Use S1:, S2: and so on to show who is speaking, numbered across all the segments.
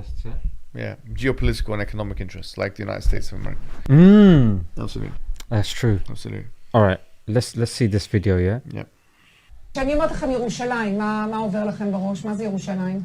S1: interests, yeah?
S2: Yeah, geopolitical and economic interests, like the United States of America. Absolutely.
S1: That's true.
S2: Absolutely.
S1: All right, let's see this video, yeah?
S2: Yeah.
S3: כשאני אומרת לכם ירושלים, מה עובר לכם בראש? מה זה ירושלים?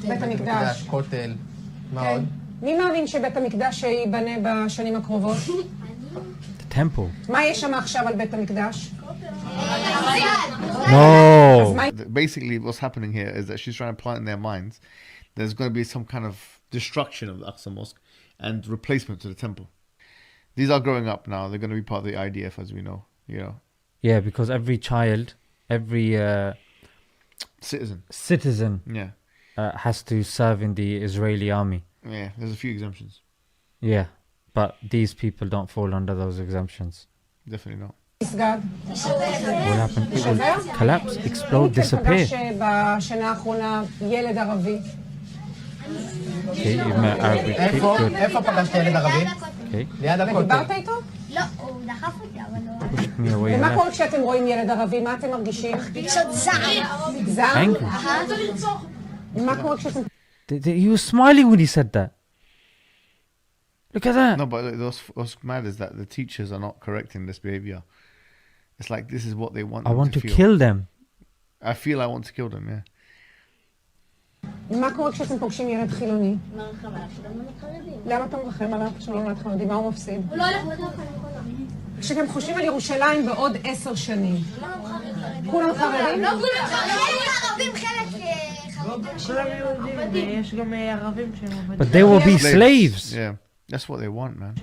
S3: בית המקדש.
S4: כותל. מה
S3: כן.
S4: עוד?
S3: מי מאמין שבית המקדש ייבנה בשנים הקרובות?
S1: The temple.
S3: מה יש שם עכשיו על בית המקדש?
S1: No.
S2: Basically, what's happening here is that she's trying to plant in their minds there's going to be some kind of destruction of the Aqsa Mosque and replacement to the temple. These are growing up now. They're going to be part of the IDF, as we know.
S1: Yeah, because every child, every
S2: citizen,
S1: has to serve in the Israeli army.
S2: Yeah, there's a few exemptions.
S1: Yeah, but these people don't fall under those exemptions.
S2: Definitely not.
S3: מסגד.
S1: What happened? It will collapse, explode, disappear.
S3: פגש בשנה האחרונה ילד ערבי.
S1: Okay, you've met Arabic people.
S4: איפה פגשת ילד ערבי?
S1: Okay.
S4: ליד הכותל.
S3: ודיברת איתו?
S5: לא, הוא דחף אותי, אבל לא...
S1: Pushed me away.
S3: ומה קורה כשאתם רואים ילד ערבי? מה אתם מרגישים?
S5: רגשות זעם.
S3: זעם?
S1: Angry.
S3: מה קורה כשאתם...
S1: He was smiling when he said that. Look at that.
S2: No, but what's mad is that the teachers are not correcting this behavior. It's like this is what they want.
S1: I want to
S2: feel.
S1: kill them.
S2: I feel I want to kill them. Yeah.
S3: מה קורה כשאתם פוגשים ילד חילוני?
S5: מרחם עליו שלא נולד חרדים.
S3: למה אתה מרחם עליו שלא נולד חרדי? מה הוא מפסיד?
S5: הוא לא הולך
S3: כשאתם חושבים על ירושלים בעוד 10 שנים. כולם חרדים?
S5: לא כולם חרדים, חלק חרדים.
S6: כולם יהודים, ויש גם ערבים שהם עובדים.
S1: But they will be slaves.
S2: Yeah, that's what they want, man.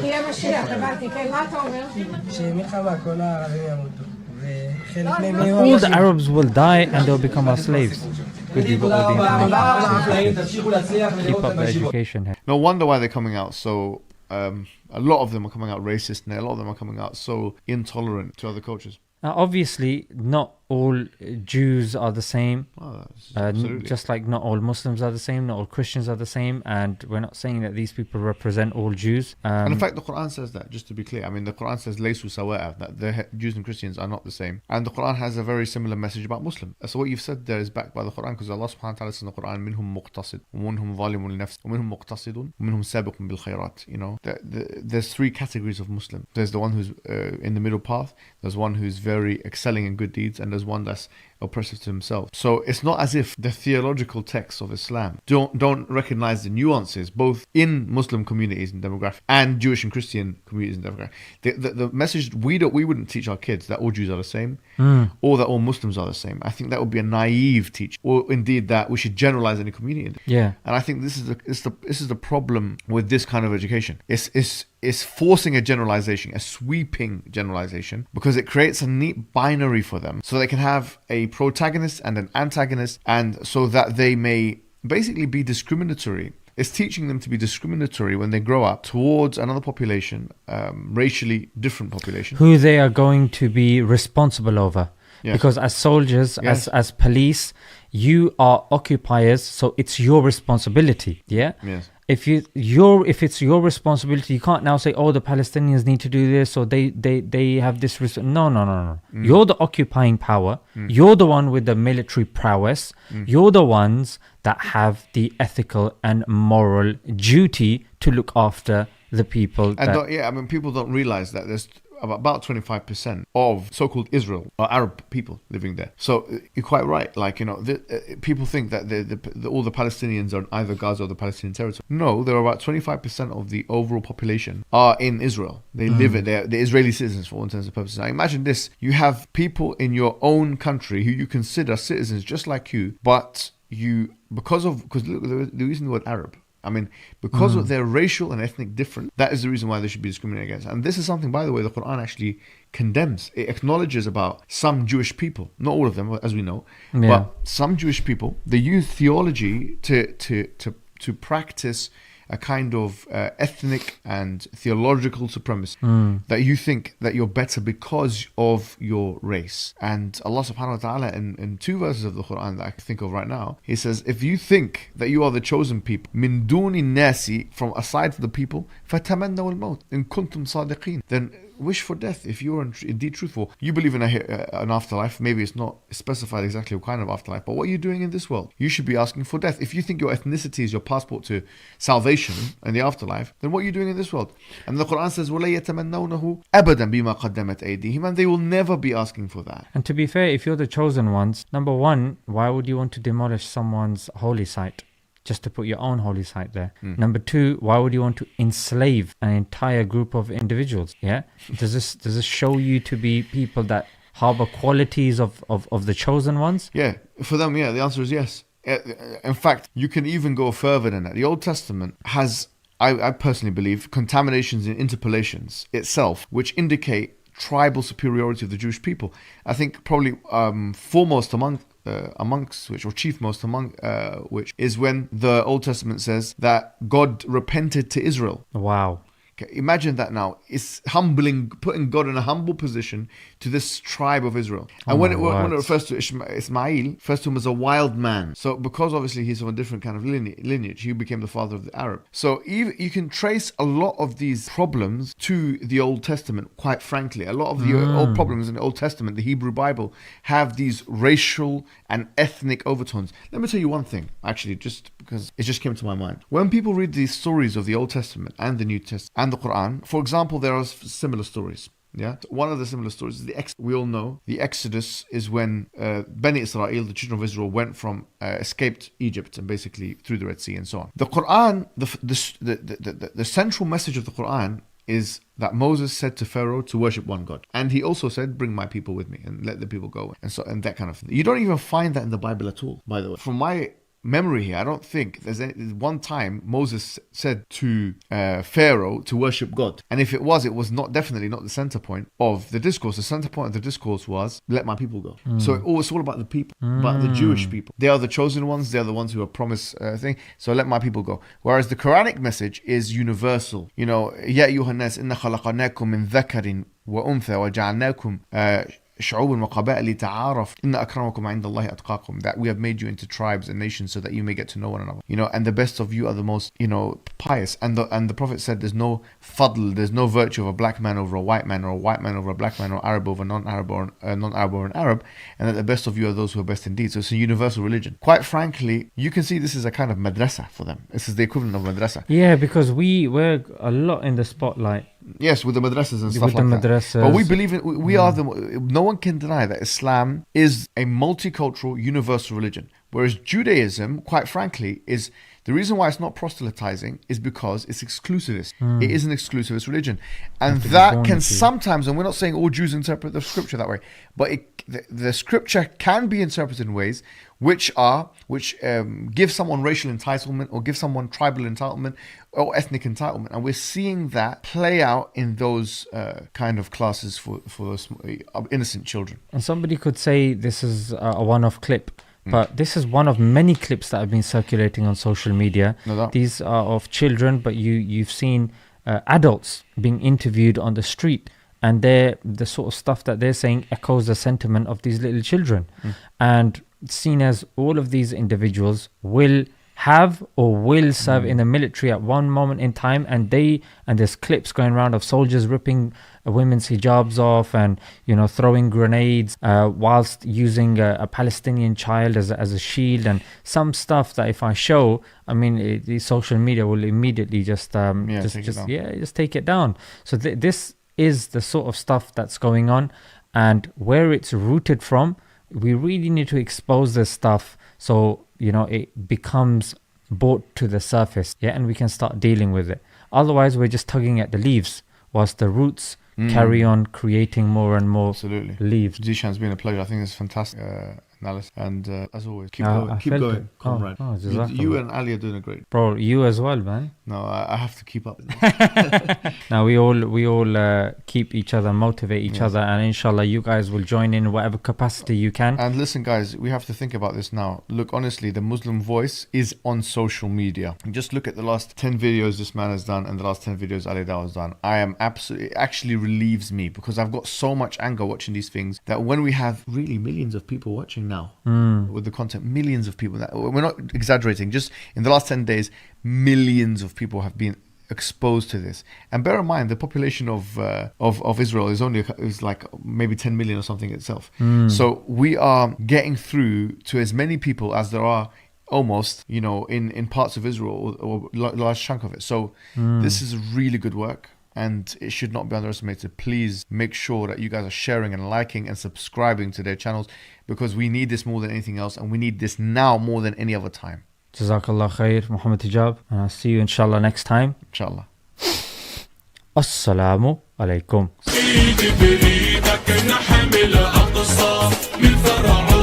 S3: תהיה משיח, הבנתי, כן, מה אתה אומר?
S4: שמלחמה, כל הערבים ימותו. וחלק מהם יהיו
S1: All the Arabs will die and they'll become our slaves. Good, you got all the information. Keep up the education here.
S2: No wonder why they're coming out so. A lot of them are coming out racist, and a lot of them are coming out so intolerant to other cultures.
S1: Now, obviously, not all Jews are the same.
S2: Oh, absolutely.
S1: Just like not all Muslims are the same, not all Christians are the same, and we're not saying that these people represent all Jews.
S2: And in fact, the Quran says that, just to be clear. I mean, the Quran says "Laysu sawa'a," that the Jews and Christians are not the same. And the Quran has a very similar message about Muslims. So what you've said there is backed by the Quran, because Allah subhanahu wa ta'ala says in the Quran, "Minhum muqtasid, ومنهم ظالم لنفسه, ومنهم مقتصد, ومنهم سابق بالخيرات." You know, there's 3 categories of Muslim. There's the one who's in the middle path. There's one who's very excelling in good deeds, and there's one that's oppressive to himself. So it's not as if the theological texts of Islam don't recognize the nuances both in Muslim communities and demographic and Jewish and Christian communities and demographic. The message we wouldn't teach our kids that all Jews are the same or that all Muslims are the same. I think that would be a naive teach, or indeed that we should generalize any community.
S1: Yeah.
S2: And I think this is the problem with this kind of education. It's forcing a generalization, a sweeping generalization, because it creates a neat binary for them so they can have a protagonist and an antagonist, and so that they may basically be discriminatory. It's teaching them to be discriminatory when they grow up towards another population, racially different population.
S1: Who they are going to be responsible over. Yes. Because as soldiers, yes, as police, you are occupiers, so it's your responsibility. Yeah.
S2: Yes.
S1: If it's your responsibility, you can't now say, "Oh, the Palestinians need to do this," or they have this. No. You're the occupying power. You're the one with the military prowess. You're the ones that have the ethical and moral duty to look after the people.
S2: And people don't realize that there's about 25% of so-called Israel or Arab people living there. So you're quite right. Like, you know, people think that all the Palestinians are in either Gaza or the Palestinian territory. No, there are about 25% of the overall population are in Israel. They live in there. They're Israeli citizens for all intents and purposes. Now imagine this. You have people in your own country who you consider citizens just like you, but because they're using the word Arab. I mean, because of their racial and ethnic difference, that is the reason why they should be discriminated against. And this is something, by the way, the Quran actually condemns. It acknowledges about some Jewish people, not all of them, as we know, but some Jewish people. They use theology to practice a kind of ethnic and theological supremacy, that you think that you're better because of your race. And Allah subhanahu wa ta'ala in 2 verses of the Quran that I can think of right now, he says, if you think that you are the chosen people, min duni nasi, from aside from the people, fatamannaw al-maut in kuntum sadiqeen, then wish for death if you're indeed truthful. You believe in an afterlife. Maybe it's not specified exactly what kind of afterlife, but what are you doing in this world? You should be asking for death. If you think your ethnicity is your passport to salvation in the afterlife, then what are you doing in this world? And the Quran says, وَلَا يَتَمَنَّوْنَهُ أَبَدًا بِمَا قَدَّمَتْ أَيْدِيهِمْ, and they will never be asking for that.
S1: And to be fair, if you're the chosen ones, number one, why would you want to demolish someone's holy site just to put your own holy site there? Number two, why would you want to enslave an entire group of individuals? Yeah, does this show you to be people that harbor qualities of the chosen ones?
S2: Yeah, for them, yeah, the answer is yes. In fact, you can even go further than that. The Old Testament has, I personally believe, contaminations and interpolations itself, which indicate tribal superiority of the Jewish people. I think probably foremost amongst which, or chiefmost among which, is when the Old Testament says that God repented to Israel.
S1: Wow.
S2: Okay, imagine that now. It's humbling, putting God in a humble position to this tribe of Israel. And when it refers to Ismail, refers to him as a wild man. So because obviously he's of a different kind of lineage, he became the father of the Arab. So you can trace a lot of these problems to the Old Testament, quite frankly. A lot of the old problems in the Old Testament, the Hebrew Bible, have these racial and ethnic overtones. Let me tell you one thing, actually, just because it just came to my mind. When people read these stories of the Old Testament and the New Testament and the Quran, for example, there are similar stories. Yeah, one of the similar stories is we all know the Exodus is when Bani Israel, the children of Israel, went from escaped Egypt and basically through the Red Sea and so on. The Quran, the central message of the Quran is that Moses said to Pharaoh to worship one God, and he also said, "Bring my people with me and let the people go," and that kind of thing. You don't even find that in the Bible at all, by the way. From my memory here, I don't think there's one time Moses said to Pharaoh to worship God. And if it was definitely not the center point of the discourse. The center point of the discourse was, let my people go. So it's all about the people, about the Jewish people. They are the chosen ones. They are the ones who are promised thing. So let my people go. Whereas the Quranic message is universal. You know, يَا أَيُّهَا النَّاسِ إِنَّا خَلَقَنَاكُم مِّن ذَكَرٍ وَأُنثَى وَجَعَلْنَاكُمْ شعوب وقبائل تعارف إن أكرمكم عند الله أتقاكم, that we have made you into tribes and nations so that you may get to know one another, you know, and the best of you are the most, you know, pious. And the Prophet said there's no fadl, there's no virtue of a black man over a white man, or a white man over a black man, or Arab over non-Arab, or non-Arab over an Arab, and that the best of you are those who are best indeed. So it's a universal religion. Quite frankly, you can see this is a kind of madrasa for them. This is the equivalent of madrasa.
S1: Yeah, because we're a lot in the spotlight.
S2: Yes, with the madrasas and stuff
S1: with
S2: like
S1: the
S2: that.
S1: madrasas.
S2: But we believe we are no one can deny that Islam is a multicultural, universal religion. Whereas Judaism, quite frankly, is the reason why it's not proselytizing is because it's exclusivist. It is an exclusivist religion. And that can sometimes, and we're not saying all Jews interpret the scripture that way, but the scripture can be interpreted in ways which give someone racial entitlement, or give someone tribal entitlement, or ethnic entitlement. And we're seeing that play out in those kind of classes for those innocent children.
S1: And somebody could say this is a one-off clip, but this is one of many clips that have been circulating on social media.
S2: No doubt.
S1: These are of children, but you've seen adults being interviewed on the street, and the sort of stuff that they're saying echoes the sentiment of these little children. And seen as all of these individuals will have or will serve in the military at one moment in time, and there's clips going around of soldiers ripping women's hijabs off, and throwing grenades whilst using a Palestinian child as a shield, and some stuff that if I show, I mean, the social media will immediately just take it down. So this is the sort of stuff that's going on, and where it's rooted from. We really need to expose this stuff so it becomes brought to the surface, and we can start dealing with it. Otherwise, we're just tugging at the leaves whilst the roots carry on creating more and more leaves.
S2: Zishan, it's been a pleasure. I think it's fantastic analysis, and as always, keep going, comrade. You and Ali are doing a great.
S1: Bro, you as well, man.
S2: No, I have to keep up.
S1: Now we all keep each other, motivate each other, and inshallah you guys will join in whatever capacity you can.
S2: And listen, guys, we have to think about this now. Look, honestly, the Muslim voice is on social media. Just look at the last 10 videos this man has done and the last 10 videos Ali Dawa has done. I am absolutely, it actually relieves me, because I've got so much anger watching these things, that when we have really millions of people watching now with the content, millions of people, that we're not exaggerating, just in the last 10 days millions of people have been exposed to this. And bear in mind, the population of Israel is like maybe 10 million or something itself. So we are getting through to as many people as there are almost, in parts of Israel or large chunk of it. So this is really good work. And it should not be underestimated. Please make sure that you guys are sharing and liking and subscribing to their channels, because we need this more than anything else, and we need this now more than any other time.
S1: Jazakallah khair, Muhammad Hijab. And I'll see you inshallah next time.
S2: Inshallah.
S1: Assalamu alaikum.
S7: ايدي بايدك نحمل اقصى من فرعون